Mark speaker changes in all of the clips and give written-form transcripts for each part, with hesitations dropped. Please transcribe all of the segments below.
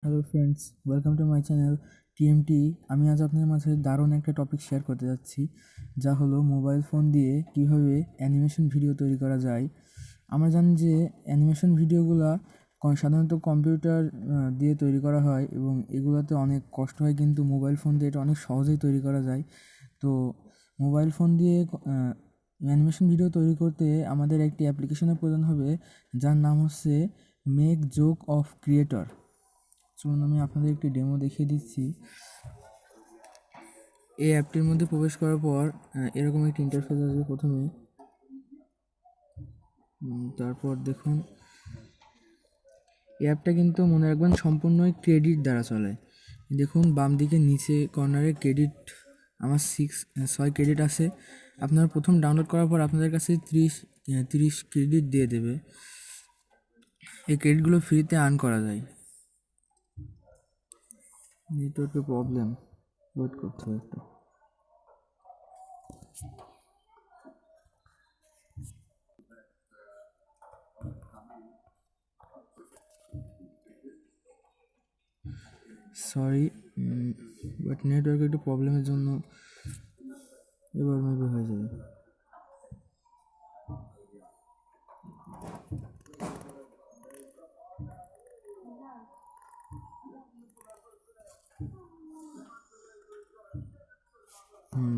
Speaker 1: Hello friends, welcome to my channel TMT. আমি আজ আপনাদের মাঝে দারুণ একটা টপিক শেয়ার করতে যাচ্ছি, যা হলো মোবাইল ফোন দিয়ে কীভাবে অ্যানিমেশন ভিডিও তৈরি করা যায়। আমরা জানি যে অ্যানিমেশন ভিডিওগুলো সাধারণত কম্পিউটার দিয়ে তৈরি করা হয় এবং এগুলোতে অনেক কষ্ট হয়, কিন্তু মোবাইল ফোন দিয়ে এটা অনেক সহজেই তৈরি করা যায়। তো মোবাইল ফোন দিয়ে অ্যানিমেশন ভিডিও তৈরি করতে আমাদের একটি অ্যাপ্লিকেশনের প্রয়োজন হবে, যার নাম হচ্ছে মেক জোক অফ ক্রিয়েটর। চলুন আমি আপনাদের একটি ডেমো দেখিয়ে দিচ্ছি। এই অ্যাপটির মধ্যে প্রবেশ করার পর এরকম একটি ইন্টারফেস আসবে প্রথমে। তারপর দেখুন, এই অ্যাপটা কিন্তু মনে রাখবেন সম্পূর্ণই ক্রেডিট দ্বারা চলে। দেখুন বাম দিকে নিচে কর্নারে ক্রেডিট, আমার 6 ক্রেডিট আছে। আপনারা প্রথম ডাউনলোড করার পর আপনাদের কাছে 30 ক্রেডিট দিয়ে দেবে। এই ক্রেডিটগুলো ফ্রিতে আর্ন করা যায়। নেটওয়ার্কের প্রবলেম, ওয়েট করতে হবে একটু। সরি, বাট নেটওয়ার্কের একটু প্রবলেমের জন্য এবার মেবি হয়ে যাবে।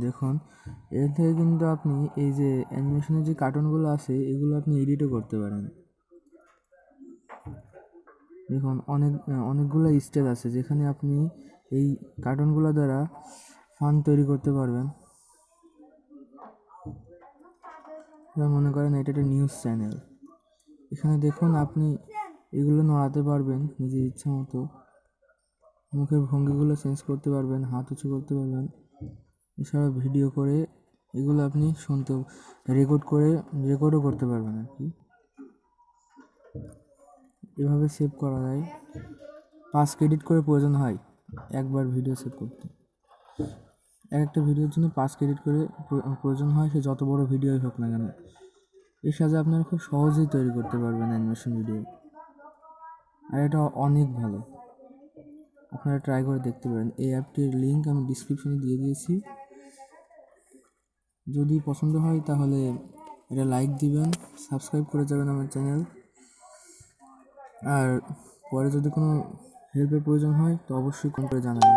Speaker 1: দেখুন, এর থেকে কিন্তু আপনি এই যে অ্যানিমেশনের যে কার্টুনগুলো আছে এগুলো আপনি এডিটও করতে পারেন। দেখুন অনেকগুলো স্টেপ আছে যেখানে আপনি এই কার্টুনগুলো দ্বারা ফান তৈরি করতে পারবেন। যেমন মনে করেন এটা একটা নিউজ চ্যানেল, এখানে দেখুন আপনি এগুলো নড়াতে পারবেন নিজের ইচ্ছা মতো, মুখের ভঙ্গিগুলো চেঞ্জ করতে পারবেন, হাত উঁচু করতে পারবেন। এছাড়া ভিডিও করে এগুলো আপনি রেকর্ডও করতে পারবেন আর কি। এভাবে সেভ করা যায়। 5 ক্রেডিট করে প্রয়োজন হয় একবার ভিডিও সেভ করতে। একটা ভিডিওর জন্য 5 ক্রেডিট করে প্রয়োজন হয়, সে যত বড় ভিডিওই হোক না কেন। এর সাথে আপনারা খুব সহজেই তৈরি করতে পারবেন অ্যানিমেশন ভিডিও, আর এটা অনেক ভালো। আপনারা ট্রাই করে দেখতে পারেন। এই অ্যাপটির লিঙ্ক আমি ডিসক্রিপশনে দিয়ে দিয়েছি। যদি পছন্দ হয় তাহলে এটা লাইক দিবেন, সাবস্ক্রাইব করে যাবেন আমার চ্যানেল। আর পরে যদি কোনো হেল্পের প্রয়োজন হয় তো অবশ্যই কমেন্ট করে জানাবেন।